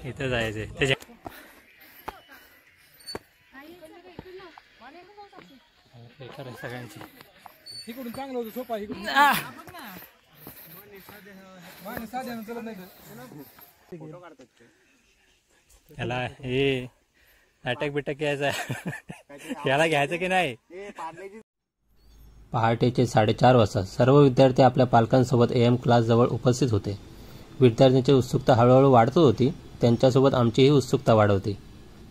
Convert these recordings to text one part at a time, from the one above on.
इथं जायचंय त्याच्या सगळ्यांची इकडून चांगलं होतं सोपा इकडून चलत नाही याला हे अटॅक बिटॅक घ्यायचा याला घ्यायचं की नाही. पहाटेचे 4:30 वाजता सर्व विद्यार्थी आपल्या पालकांसोबत AM क्लास जवळ उपस्थित होते. विद्यार्थ्यांची उत्सुकता हळूहळू वाढतच होती. त्यांच्यासोबत आमचीही उत्सुकता वाढवते,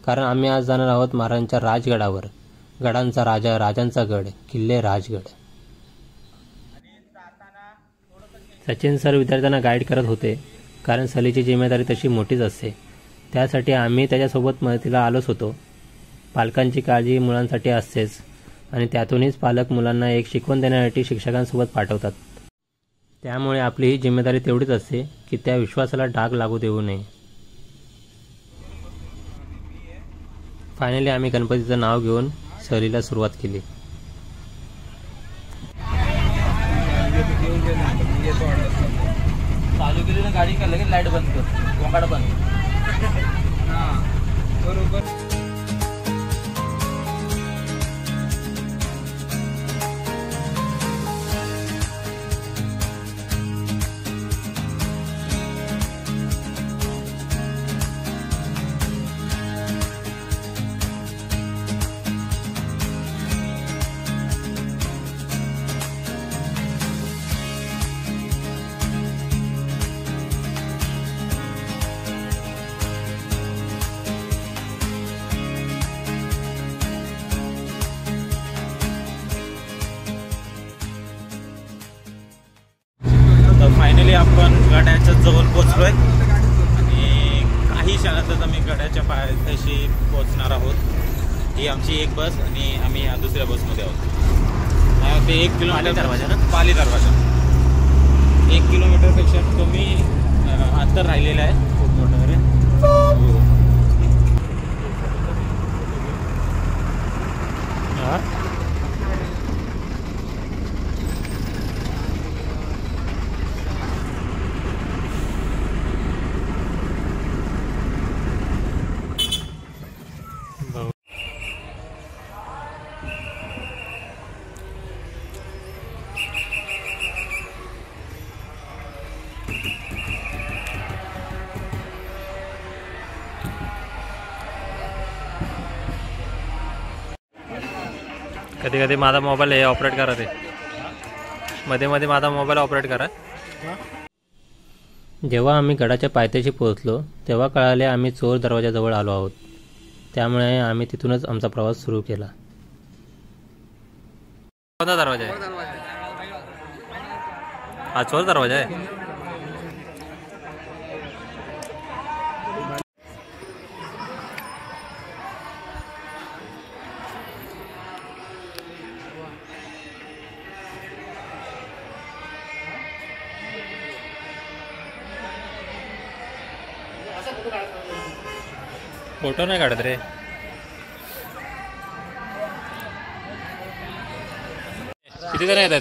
कारण आम्ही आज जाणार आहोत महाराजांच्या राजगडावर. गडांचा राजा, राजांचा गड, किल्ले राजगड. सचिन सर विद्यार्थ्यांना गाईड करत होते, कारण सहलीची जिम्मेदारी तशी मोठीच असते. त्यासाठी आम्ही त्याच्यासोबत मदतीला आलोच होतो. पालकांची काळजी मुलांसाठी असतेच, आणि त्यातूनच पालक मुलांना एक शिकवण देण्यासाठी शिक्षकांसोबत पाठवतात. त्यामुळे आपली ही जिम्मेदारी तेवढीच असते की त्या विश्वासाला डाग लागू देऊ नये. फायनली आम्ही गणपतीचं नाव घेऊन सहलीला सुरुवात केली. चालू केली ना गाडी का लगेच लाईट बंद कर, गोंगाड बंद. बरोबर. फायनली आपण गडाच्या जवळ पोहोचलोय आणि काही क्षणातच आम्ही गडाच्या पायथ्याशी पोहोचणार आहोत. ही आमची एक बस आणि आम्ही दुसऱ्या बसमध्ये आहोत. ते 1 किलोमीटर दरवाजा ना, पाली दरवाजा 1 किलोमीटरपेक्षा कमी अंतर राहिलेलं आहे. खूप मोठं वगैरे. कधी कधी माझा मोबाईल हे ऑपरेट करा, ते मध्ये मध्ये माझा मोबाईल ऑपरेट करा. जेव्हा आम्ही गडाच्या पायथ्याशी पोहोचलो तेव्हा कळाले आम्ही चोर दरवाजाजवळ आलो आहोत. त्यामुळे आम्ही तिथूनच आमचा प्रवास सुरू केला. कोणता दरवाजा आहे हा? चोर दरवाजा आहे. फोटो नाही काढत रे. किती जण येतात?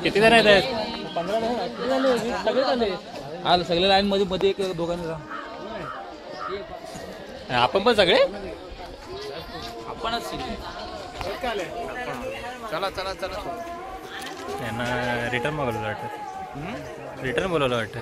किती जण येतात? सगळे लाईन मध्ये मध्ये एक दोघांना. आपण पण सगळे आपणच. चला चला चला. यांना रिटर्न बोलवलं वाटतं. रिटर्न बोलवलं वाटतं.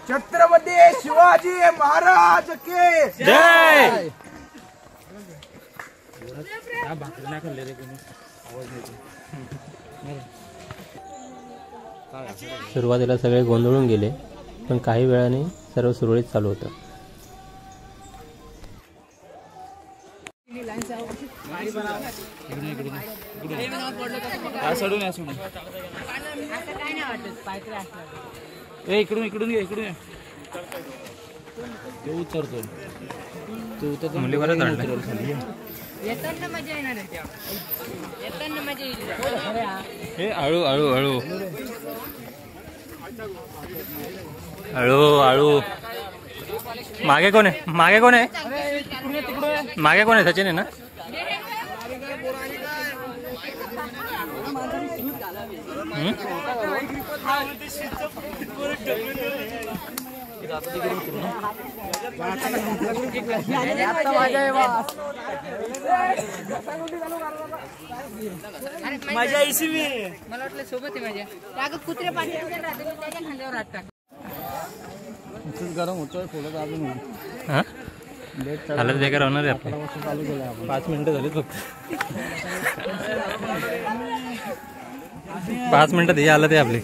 छत्रपती शिवाजी महाराज के जय. सुरुवातीला सगळे गोंधळून गेले, पण काही वेळाने सर्व सुरळीत चालू होतं. इकडून इकडून घे, इकडून तो उतरतो तो उतरतो मुलीवरच चढलाय. येताना मजा येणार आहे त्या. येताना मजा येईल. हे हळू हळू हळू हळू हळू. मागे कोण आहे? मागे कोण आहे? मागे कोण आहे? सचिन आहे ना? मजा इसी में. मला वाटलं सोबत आहे माझ्या. त्या कुत्रे पाणी राहते मी त्याच्या खांद्यावर हात टाक. गरम होतोय थोडं अजून. हा हालत बेकार होणार आहे आपली. 5 मिनिटं झालीत फक्त. 5 मिनिटात ही हालत आहे आपली.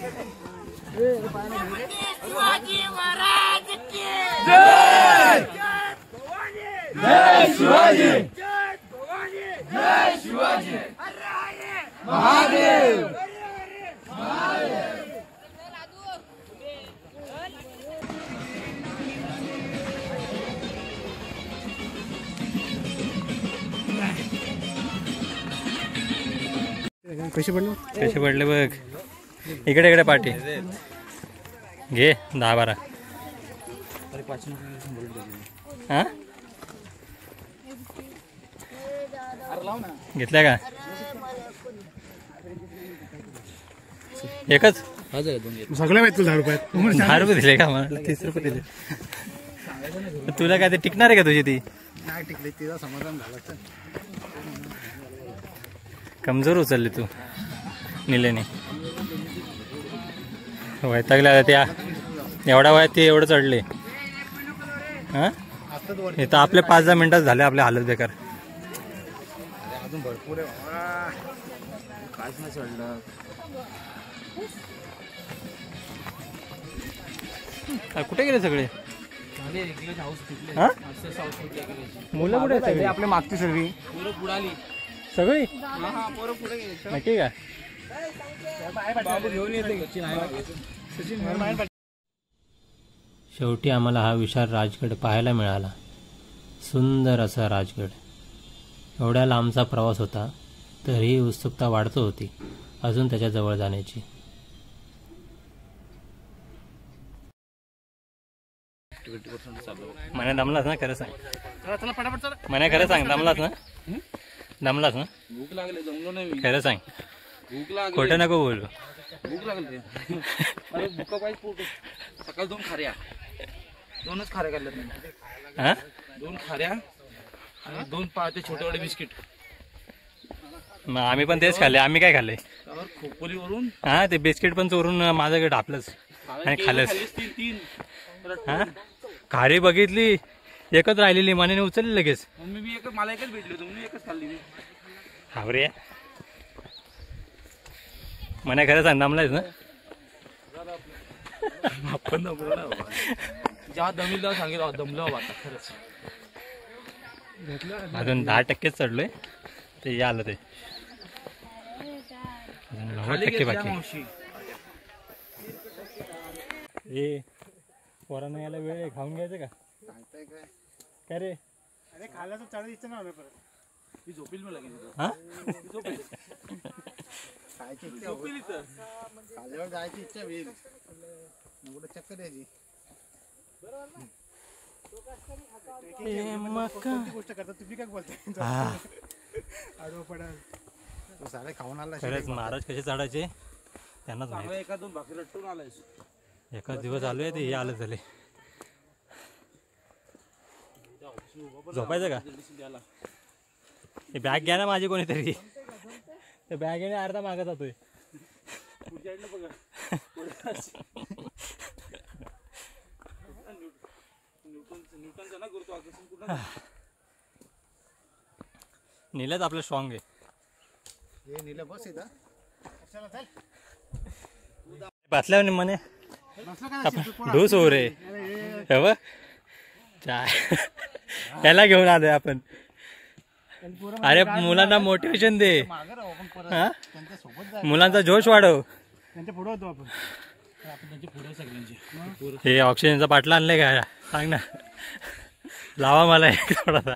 कसे पडलो? कसे पडले बघ. इकडे इकडे पाठी घे. 10-12. हा घेतल्या का? एकच सगळ्या माहिती 10 रुपयात. 10 रुपये दिले का? मला 30 रुपये दिले. तुला काय ते टिकणार आहे का तुझी? ती नाही टिकले, तिचा समाधान झालं. कमजोर उचलली तू निलेने. वैतागल्या त्या एवढ्या वयात ते एवढं चढले. हा इथं आपले 5-10 मिनिटात झाले आपले हालत बेकार. अजून भरपूर आहे. काहीच नाही चढलं. कुठे गेले सगळे? मुलं कुठे आहेत सगळी? आपल्या मागची सर्वी पोरं बुडाली. सगळी पोरं पुढे गेली. नक्की का? शेवटी आम्हाला हा विशाल राजगड पाहायला मिळाला. सुंदर असा राजगड. एवढ्या लांबचा प्रवास होता तरीही उत्सुकता वाढत होती अजून त्याच्या जवळ जाण्याची. म्हणे दमलास ना? खरं सांग. म्हणे खरं सांग, दमलास ना? दमलास ना? भूक लागली, जमलो नाही मी. खरं सांग, भूक लागली. खोटं नको बोलू. भूक लागली. अरे भूक पाहिजे पोट. सकाळी 2 खाऱ्या. 2च खाऱ्या खाल्ल्यात मी. हा 2 खाऱ्या आणि 2 ते छोटे छोटे बिस्किट. मग आम्ही पण तेच खाल्ले. आम्ही काय खाल्ले? त्यावर खोपोलीवरून हा ते बिस्किट पण चोरून माझ्याकडे ढापलंच आणि खाल्लंच. 3 हा खारी बघितली एकच राहिलेली, मनाने उचलली लगेच. मम्मी मी एकच, मला एकच भेटली होती, मी एकच खाल्ली. मी हावरे म्हणे खरं सांग, दमलायस ना? आपण जेव्हा दमील तेव्हा सांगितलं दमलो आता खरंच. अजून 10% चढलोय ते आलं. ते 90% बाकी. मावशी ए पोरांना यायला वेळ आहे, खाऊन घ्यायचं का? काय रे? अरे खायला चढ इच्छा नाही परत. मी झोपेल मला लागेल. हा खायची इच्छा होईल. खाल्यावर जायची इच्छा होईल. चक्कर द्यायची. कोणती गोष्ट करता तुम्ही? काय बोलताय? आडवं पडाल तो सारे खाऊन आला. खरंच महाराज कसे चढायचे त्यांनाच माहित. चांगला 1-2 भाकरी लटून आलायस. एकाच दिवस आलोय ते हे आलं झाले. झोपायचं का? हे बॅग घ्या ना माझी कोणीतरी. ते बॅग घेणे अर्धा मागं जातोय. नीलच आपलं स्ट्रॉंग आहे. हे नीला बस इथं. बसल्यावर म्हणे ढूस हो रे. त्याला घेऊन आलोय आपण. अरे मुलांना मोटिवेशन दे. हा मुलांचा जोश वाढव. त्यांच्या पुढे होतो आपण. हे ऑक्सिजनचा बाटला आणलाय का सांग ना, लावा मला एक थोडासा.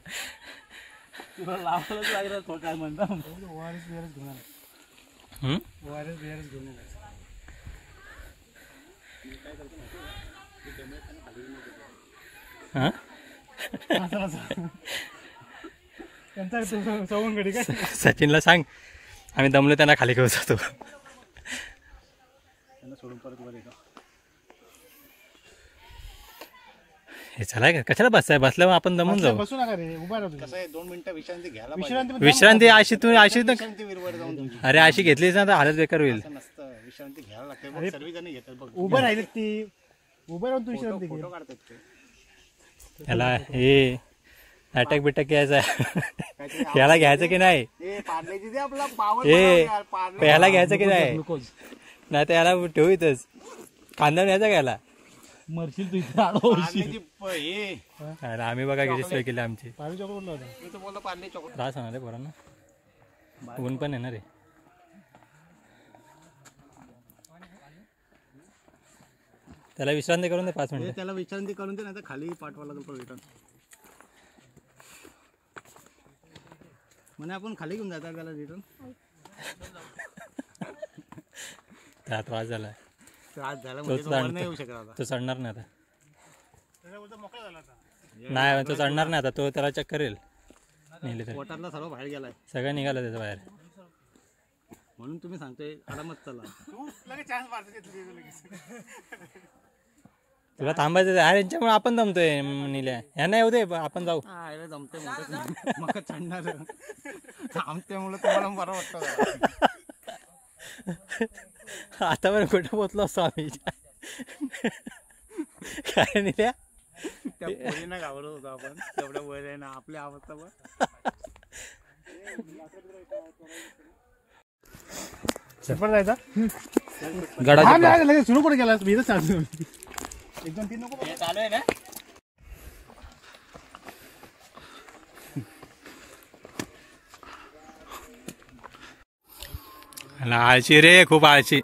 लावायलाच लागलं तो काय म्हणता. ORS बिआरएस घेऊन आला. ORS बिआरएस घेऊन आला. हा त्यांचा सवंगडी काय सचिनला सांग आम्ही दमलो त्यांना खाली घेऊन जातो. त्यांना सोडून परत वर येतो. हे चला का कशाला बसताय, बसल्यावर आपण दमून जाऊ. बसू नका रे, उभा राहतो. कसं आहे 2 मिनिटं विश्रांती घ्यायला विश्रांती अशी तू अशी विश्रांती विरवर जाऊन तुमची अरे अशी घेतलीच ना तर हालत बेकार होईल. असं नसतं, विश्रांती घ्यायला लागते. बघ सर्वजण घेतात बघ. उभं राहिले ती, उभं राहून तू विश्रांती घे. फोटो काढतात ते. याला हे अटॅक बिटॅक घ्यायचा याला घ्यायचं की नाही, ए पार्लेजी दे आपला पावर ए यार, पार्ले. याला घ्यायचं की नाही, नाही तर याला ठेवू इथंच कांदा न्यायचा घ्यायला. मरशील तू इथे आडो पार्लेजी हे अरे आम्ही बघा किती सोय केली आमची. पाणी चॉकलेट बोलला होता. मी तर बोललो पार्ले चॉकलेट. त्रास होणार रे पोरांना, ऊन पण येणार रे. त्याला विश्रांती करून दे 5 मिनिटं. त्याला विश्रांती करून दे, नाही तर खाली पाठवायला लागेल परत रिटर्न. म्हणे आपण खाली घेऊन जाता त्याला रिटर्न. त्याला त्रास झालाय, त्रास झाला तो म्हणजे तो वर नाही येऊ शकत आता. तो चढणार नाही आता. त्याचा बोलतो मोकळा झाला आता. नाही तो चढणार नाही आता, तो त्याला चक्कर येईल. नेले तर पोटातला सर्व बाहेर गेलाय सगळं निघालं त्याच्या बाहेर. म्हणून तुम्ही सांगतोय आरामात चला. तू लगेच चान्स मारतो घेतली लगेच. तुला थांबायचं आहे. अरे यांच्यामुळे आपण दमतोय निल्या, ह्यांना येऊ दे आपण जाऊ. जमते मग चढणार थांबतेमुळे तुम्हाला बरं वाटतं. आता बरं कुठं पोचलो असतो आम्ही. काय निल्या त्या पोरींना घाबरत होतो आपण, तेवढ्या वर आहे ना आपली अवस्था बघ. शेपट जायचा गडाची लगेच सुरू कुठे गेला मी इथं चालतो. 1-2-3 नको चालू आहे ना. आळशी रे, खूप आळशी.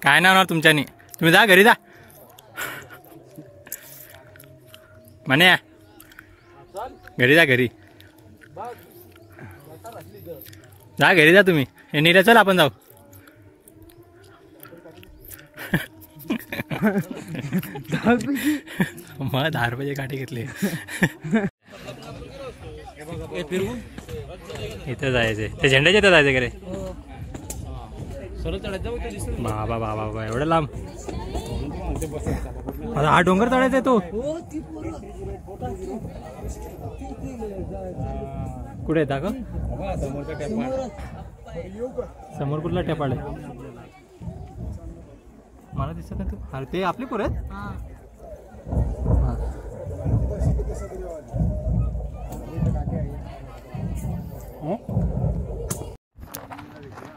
काय नाही होणार तुमच्यानी, तुम्ही जा घरी जा. म्हणे घरी जा, घरी जा, घरी जा तुम्ही. हे नीरा चल आपण जाऊ. मग 10 रुपयाची काठी घेतली. इथं जायचंय, ते झेंड्याच्या इथं जायचं का रे? बाबा बाबा बाबा एवढं लांब. आता हा डोंगर चढायचा आहे तो. कुठे येता का? समोर कुठला टेपाड आहे मला दिसत नाही. तू अरे ते आपली पोर आहेत.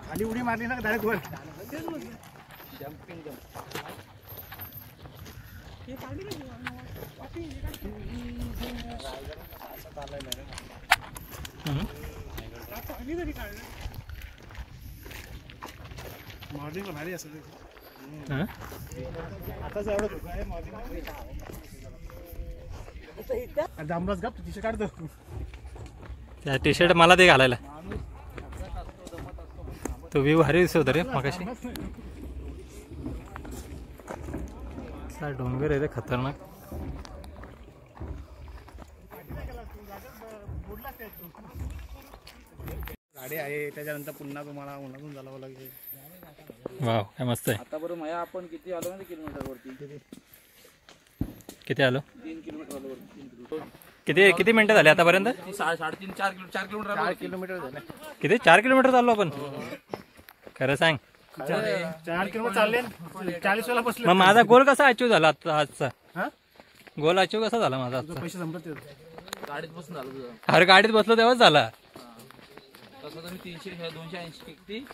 खाली उडी मारली ना डायरेक्ट वर. मॉर्निंग भारी असं आताच एवढं धोका आहे. मॉर्निंग जांबराज गप टी शर्ट काढतो. त्या टी शर्ट मला ते घालायला. तो व्ह्यू भारी दिसत होता रे मगाशी. डोंगर आहे रे खतरनाक. गाडी आहे त्याच्यानंतर पुन्हा तुम्हाला उन्हातून चालावं लागेल. वाव काय मस्त आहे. आता बरं माया आपण किती आलो ना किलोमीटर वरती? किती आलो? 3 किलोमीटर आलो वरती. 3 किलोमीटर. किती मिनिटं झाले आतापर्यंत? 3.5 4 किलोमीटर आलो. 4 किलोमीटर झाले. किती 4 किलोमीटर चाललो आपण? खरं सांग. 4 किलोमीटर चालले 40 वेळा बसले. मग माझा गोल कसा अचीव झाला आजचा? हा? गोल अचीव कसा झाला माझा आजचा? पैसे संपत गाडीत बसून झालं तुझं. अरे गाडीत बसलो तेव्हाच झाला. तसं तर मी 300 280 किती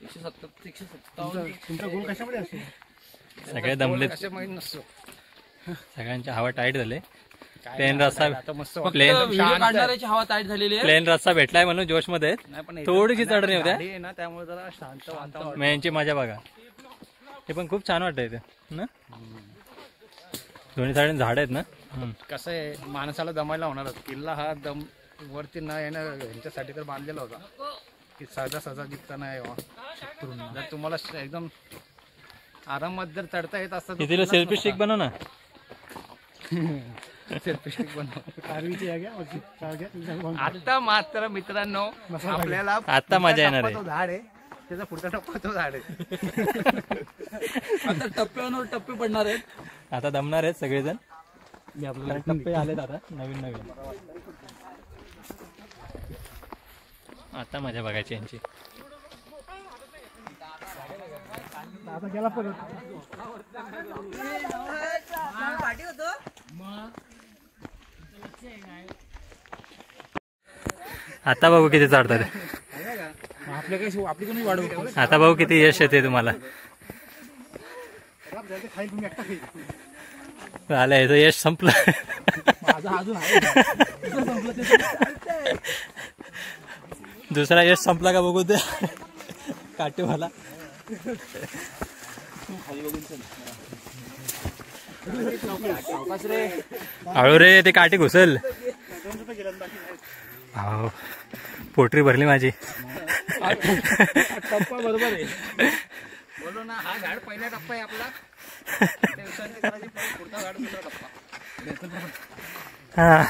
157 तुमचा गोल कशामध्ये असतो? सगळे दमलेत. सगळ्यांच्या हवा टाईट झाले. प्लेन रस्ता काढणाऱ्याची हवा टाईट झालेली आहे. प्लेन रस्ता भेटलाय म्हणून जोश मध्ये थोडीशी चढणी होत्या. गाडी आहे ना त्यामुळे जरा शांत वातावरण. मग यांची मजा बघा. हे पण खूप छान वाटतं इथे ना. दोन्ही साईड झाड आहेत ना. कसं आहे माणसाला दमायला होणारच. किल्ला हा दम वरती न येणार यांच्यासाठी तर बांधलेला होता की सहजा दिसता नाही शत्रूंना. जर तुम्हाला एकदम आरामात जर चढता येत असतं तर तिला सेल्फी स्टिक बनव ना. सेल्फी स्टिक बनव. कारवीची आहे का? आता मात्र मित्रांनो आपल्याला आता मजा येणार टप्पा आहे. तो झाड आहे, त्याचा पुढचा टप्पा तो झाड आहे. आता टप्प्यावर टप्पे पडणार आहेत. आता दमणार आहेत सगळेजण. आपल्याला टप्पे आलेत आता नवीन नवीन. आता मजा बघायची यांची. आता गेला परत. आता बघू किती चढतात. आपल्या काही आपली कोणी वाढवू. आता बघू किती यश येते तुम्हाला. खाईल तुम्ही एकटा खाईल. झालं याचं यश संपलं. दुसरा यश संपला का बघू ते काटेवाला. हळू रे ते काठी घुसल. हो पोटरी भरली माझी. टप्पा बरोबर आहे. बोलो ना हा झाड पहिला टप्पा आहे आपला. पुढचा झाड दुसरा टप्पा. हा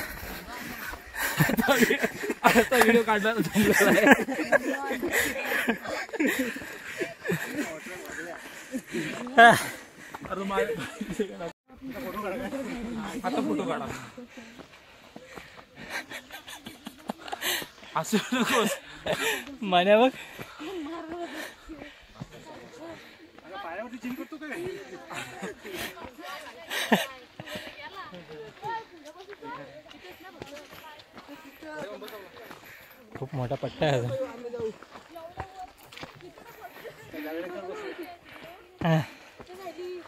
आता व्हिडिओ काढला आता फोटो काढा. असं नकोस. मान्या बघ. पायावरती चिन करतो काय? खूप मोठा पट्टा आहे.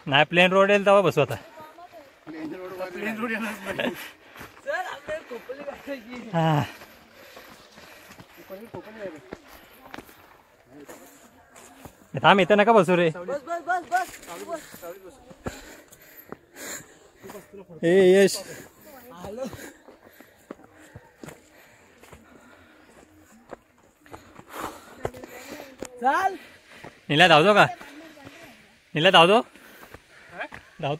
नाही प्लेन रोड येईल तेव्हा बसू आता. थांब इथं नका बसू रे. ए यश नीला धावतो का? नीला धावतो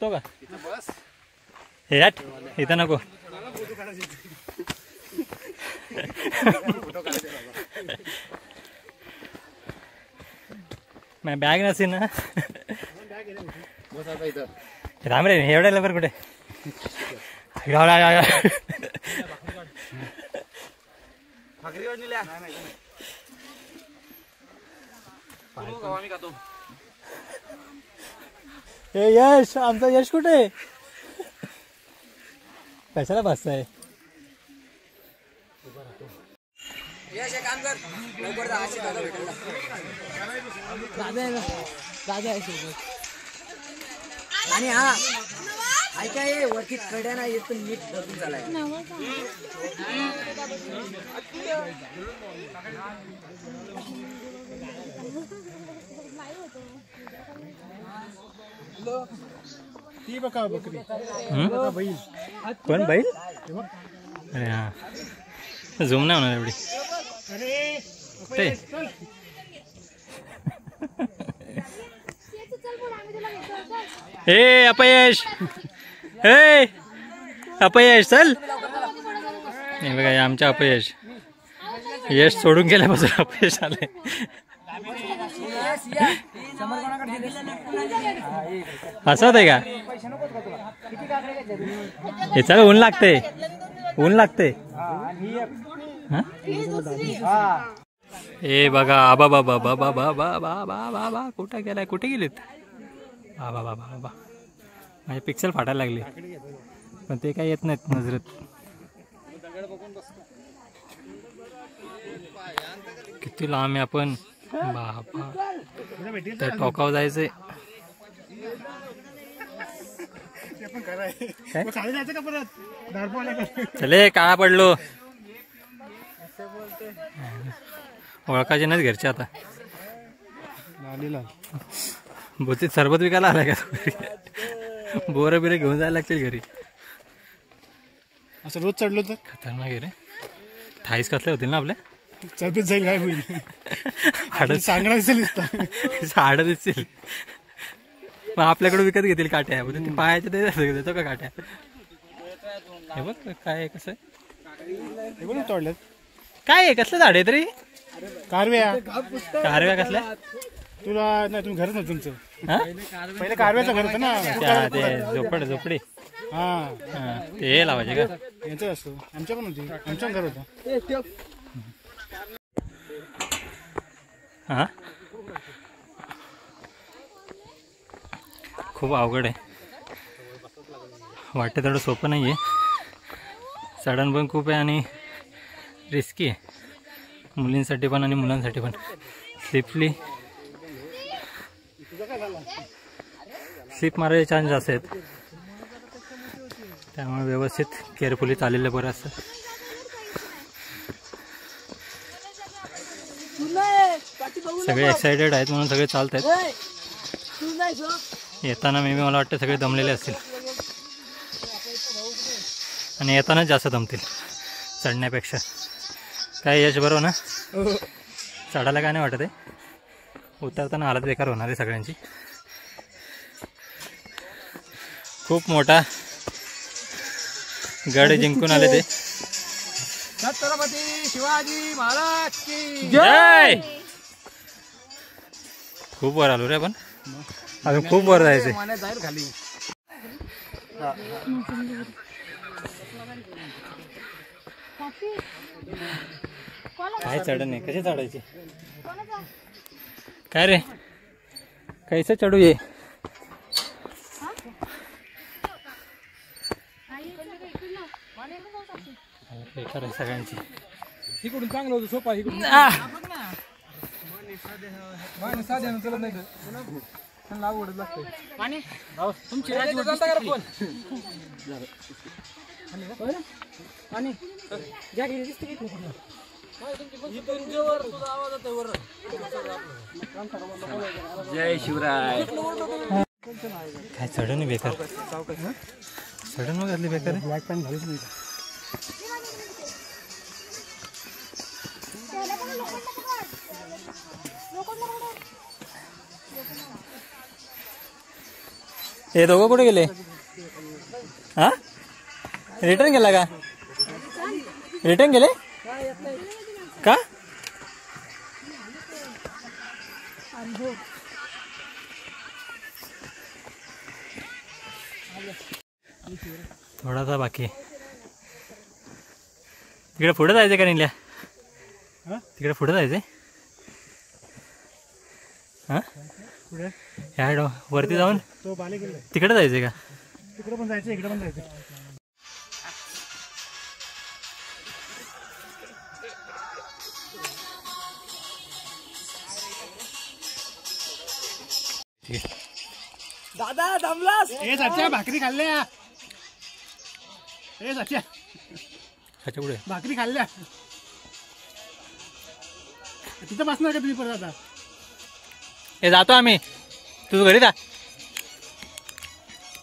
का? हे याट इथं नको. बॅग नसेल ना. राम रे एवढ्या लवकर कुठे? हे यश आमचा यश कुठे? कशाला बसताय? आणि हा ऐका ये वरती कड्या नाही येत नीट धरून चालाय. ती बघा बकरी. बैल. कोण बैल? अरे हा झूम नाही होणार एवढी. हे अपयश. हे अपयश चल. हे बघा आमच्या अपयश. यश सोडून गेल्यापासून अपयश आलंय. हसत आहे का? हे चल ऊन लागते. ऊन लागते. हे बघा आबा बाबा बाबा बाबा बाबा बाबा कुठे गेलाय? कुठे गेलेत? बाबा बाबा बाबा माझे पिक्सल फाटायला लागले पण ते काही येत नाहीत नजरेत. किती लांब आहे आपण. बाबा त्या टोकावर जायचंय. चले काळा पडलो. ओळखाचे नाहीत घरचे आता. बोतीत सरबत विकायला आलाय का तू घरी? बोरं बिरं घेऊन जायला लागतील घरी. असं रोज चढलो तर खतरनाक आहे रे. थाईस कसले होतील ना आपल्या? चरबीत जाईल काय होईल. हाडच चांगला दिसेल हाडं दिसतील. मग आपल्याकडे विकत घेतील काट्या. ते पायाच्या ते देतो का काट्या? हे बघ काय कसं तोडल्यात. काय आहे? कसलं झाड आहे तरी? कारव्या. कारव्या कसल्या? तुला नाही, तुम्ही घरच ना तुमचं. हा? पहिले कारव्याचं घर होतं ना. ते झोपडी. हा ते हे लावायचे का? यांचं असतो. आमच्या पण होती. आमच्या घर होतं. हा खूप अवघड आहे. वाटतं तेवढं सोपं नाही आहे. चढण पण खूप आहे आणि रिस्की आहे. मुलींसाठी पण आणि मुलांसाठी पण. स्लिप मारायचे चान्स जास्त आहेत. त्यामुळे व्यवस्थित केअरफुली चाललेलं बरं असतं. सगळे एक्सायटेड आहेत म्हणून सगळे चालत आहेत. येताना मे बी मला वाटतं सगळे दमलेले असतील आणि येतानाच जास्त दमतील चढण्यापेक्षा. काय यश बरोबर ना? चढायला काय नाही वाटत आहे. उतरताना हालत बेकार होणार आहे सगळ्यांची. खूप मोठा गड जिंकून आले ते. छत्रपती शिवाजी महाराज की जय. खूप वर आलो रे आपण. अजून खूप वर जायचंय. जाईल खाली. काय चढण आहे? कसे चढायचे? काय रे कैसे चढू ये? बेकार आहे सगळ्यांची. इकडून चांगलं होतं सोपा. इकडून साध्यानं चलत नाही तर लागवडच लागते. तुमची जय शिवराय. काय चढण बेकार. चढण मग घातली बेकार आहे. ब्लॅक पॅन्ट घालूच नाही. हे दोघं कुठे गेले? हा रिटर्न गेला का? रिटर्न गेले का? थोडासा बाकी. तिकडे पुढे जायचंय का निल्या? तिकडे पुढे जायचंय. हा ह्या वरती जाऊन तो बाले गेलाय. तिकडे जायचंय का? तिकडे पण जायचं, इकडे पण जायचं. दादा दमलास. ए सच्या भाकरी खाल्ल्या. ए सच्या ह्याच्या पुढे भाकरी खाल्ल्या. तिथं बसणार का तुम्ही परत आता? हे जातो आम्ही. तू घरी जा.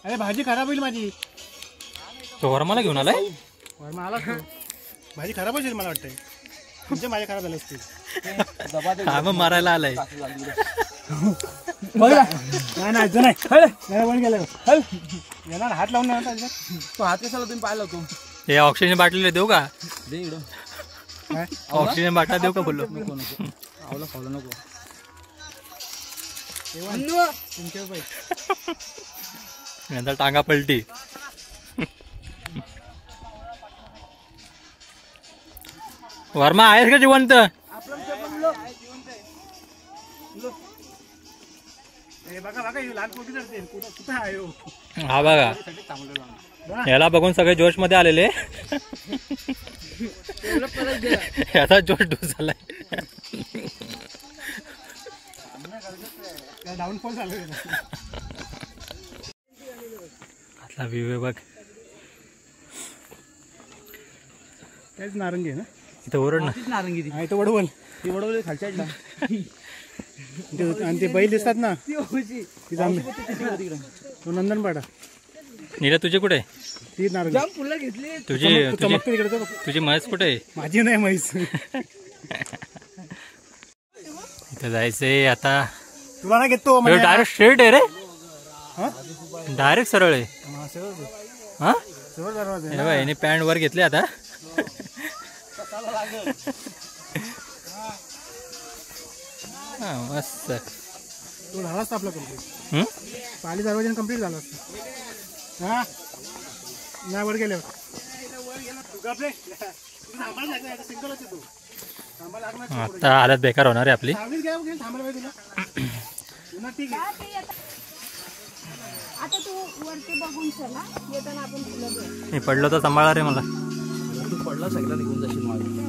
अरे भाजी खराब होईल माझी. तो वरमाला घेऊन आलाय. मला भाजी खराब होईल मला वाटतंय. तुमच्या माझ्या खराब झाल्या असतील. हा मग मारायला आलाय. नाही नाही वन गेलं. येणार हात लावून नाही. तो हात कशाला तुम्ही पाहिला होतो? हे ऑक्सिजन बाटली देऊ का? दे इकडं. ऑक्सिजन बाटला देऊ का बोललो? नको नको. आवलं खावलं नको. नंतर टांगा पलटी. वर्मा आहेस का जिवंत? हा बघा याला बघून सगळे जोश मध्ये आलेले. याचा जोश डूस झालाय. डाऊनफॉल झालं. आतला व्ह्यू आहे बघ. तेच नारंगी आहे ना इथं ओरड ना. नारंगी ती. हा इथं वडवल. ती वडवली खालच्या आणि ते बैल दिसतात ना ती जांभळी. तो नंदनपाडा. नीला तुझे कुठे आहे? ती नारळ तुझी चमकते तिकडे तो. तुझी म्हैस कुठे आहे? माझी नाही म्हैस. इथं जायचंय आता. तुला ना घेतो म्हणजे डायरेक्ट स्ट्रेट आहे रे. हा? डायरेक्ट सरळ आहे. हा सरळ दरवाजा आहे. हे बघ, याने पॅन्ट वर घेतली आता. हा मस्त. तो झाला असता आपला कंप्लीट. हम्म? पाली दरवाजा कंप्लीट झाला असता. हा नाही वर गेल्यावर आता हालत बेकार होणार आहे आपली. आता तू वरती बघून चला येताना आपण तुला घेऊ. मी पडलो तर सांभाळा रे मला. तू पडला सगळा निघून जाशील माझं.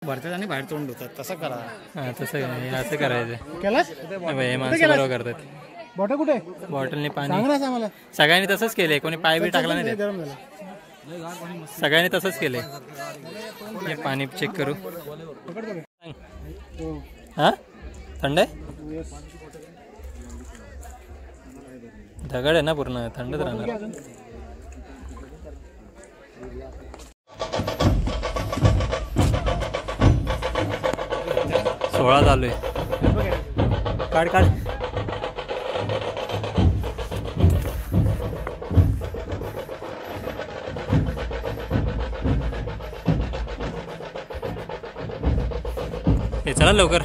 भरतात आणि बाहेर तोंड होतात. तसं करा. हा तसं नाही, असं करायचं. केलास हे माणसं बरोबर करतात. बॉटल कुठे बॉटलने पाणी. सांग ना आम्हाला. सगळ्यांनी तसंच केलंय. कोणी पाय बी टाकला नाही त्यात. गरम झाला. सगळ्यांनी तसंच केलंय. हे पाणी चेक करू. हा थंड आहे. दगड आहे ना पूर्ण, थंडच राहणार. 16 चालू आहे. काढ काढ. हे चला लवकर.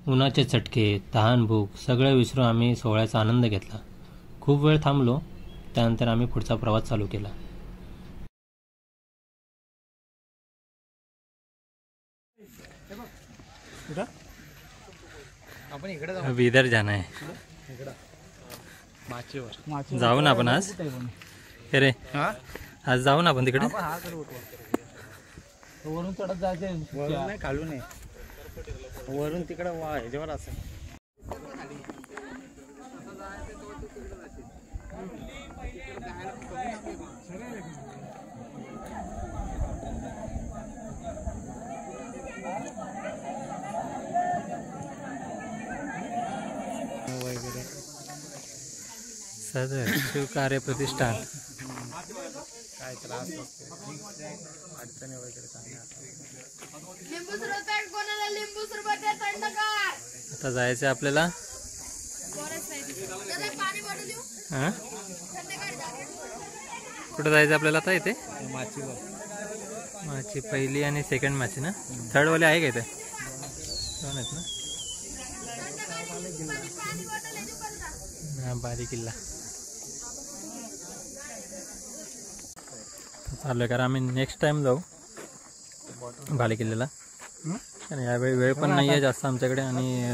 उन्हाचे चटके, तहान, भूक सगळं विसरून आम्ही सोहळ्याचा आनंद घेतला. खूप वेळ थांबलो. त्यानंतर आम्ही पुढचा प्रवास चालू केला. आपण इकडे जाऊ. बिदर जाना है. माचीवर जाऊ ना आपण आज. अरे आज जाऊ ना आपण तिकडे. वरून चढत जायचं. वरून नाही, खालून आहे. वरून तिकडे ह्याच्यावर असेल. सदर शिवकार्य प्रतिष्ठान. काय त्रास नसते, अडचणी वगैरे सांगण्यात. लिंबू सरबत कोणाला लिंबू सरबत थंडगार. आता जायचं आपल्याला. पाणी वाढू देऊ. हां कुठं जायचं आपल्याला आता? इथे माचीवर. माची पहिली आणि सेकंड माची ना. थर्ड वाले आहे का इथे? दोन आहेत ना. हां बारी किल्ला चालू आहे. कारण आम्ही नेक्स्ट टाइम जाऊ बाली किल्ल्याला. आणि यावेळी वेळ पण नाही आहे जास्त आमच्याकडे. आणि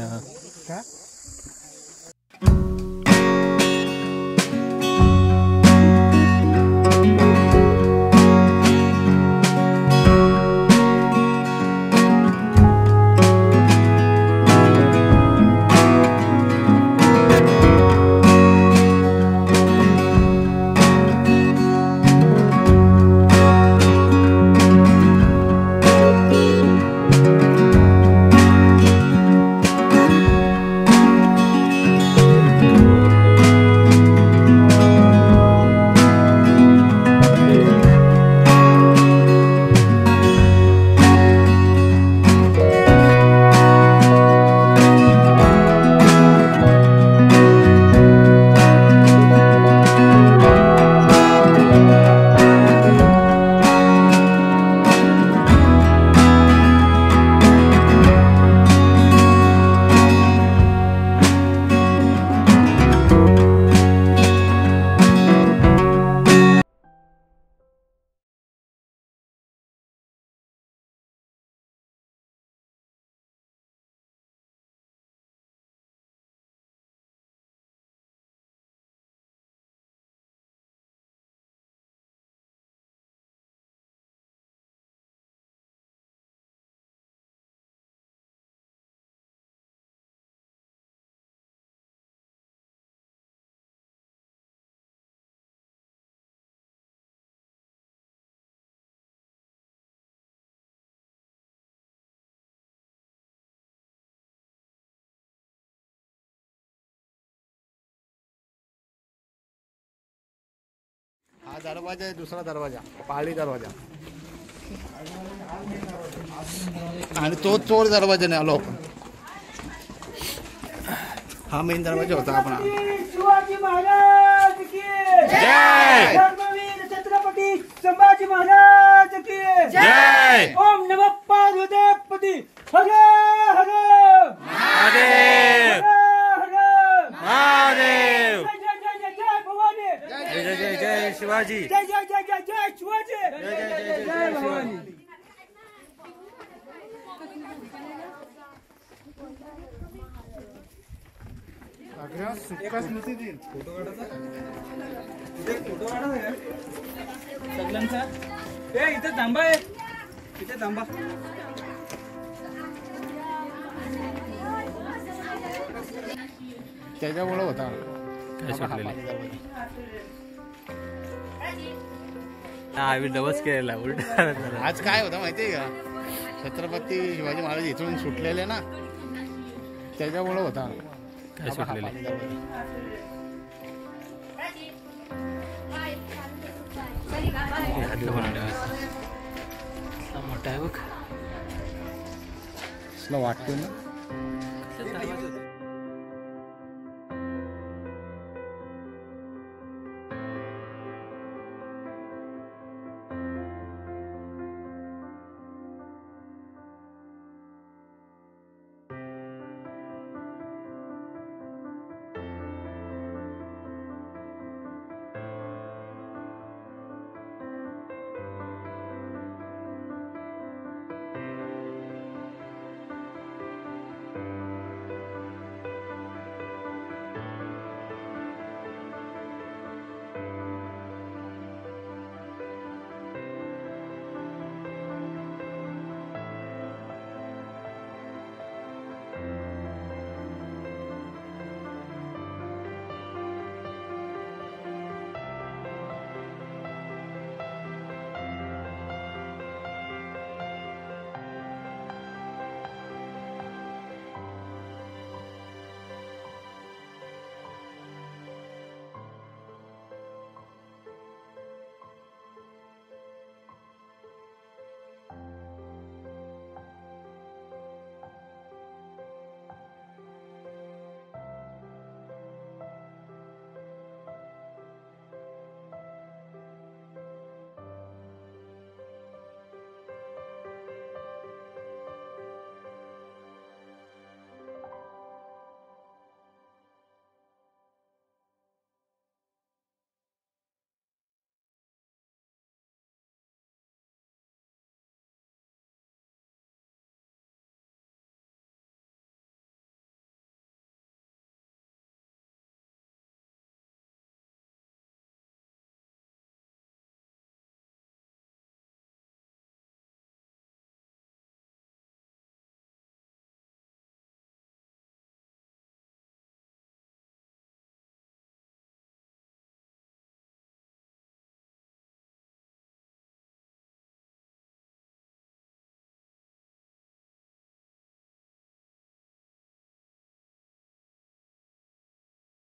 हा दरवाजा आहे, दुसरा दरवाजा पहाडी दरवाजा. आणि तो चोर दरवाजा नाही आलो आपण. हा मेन दरवाजा होता. आपण शिवाजी महाराज की जय. धर्मवीर छत्रपती संभाजी महाराज की जय. ओम नमः पार्वतीपती. हर हर महादेव. महादेव. जय भवानी. जय जय जय जय शिवाजी. जय जय जय जय जय शिवाजी. जय जय जय जय भवानी. सगळ्यांचा इथे थांबा. इथे थांबा. त्याच्यामुळं होता काय सुटलेले पाणी दरवाजा. हा आम्ही डबस केलेला उलटा आज काय होतं माहितीये का, छत्रपती शिवाजी महाराज इथून सुटलेले ना, त्याच्यामुळं होता काय सुटलेले पाणी दरवाजा. मोठा आहे बघ असलं वाटतं ना.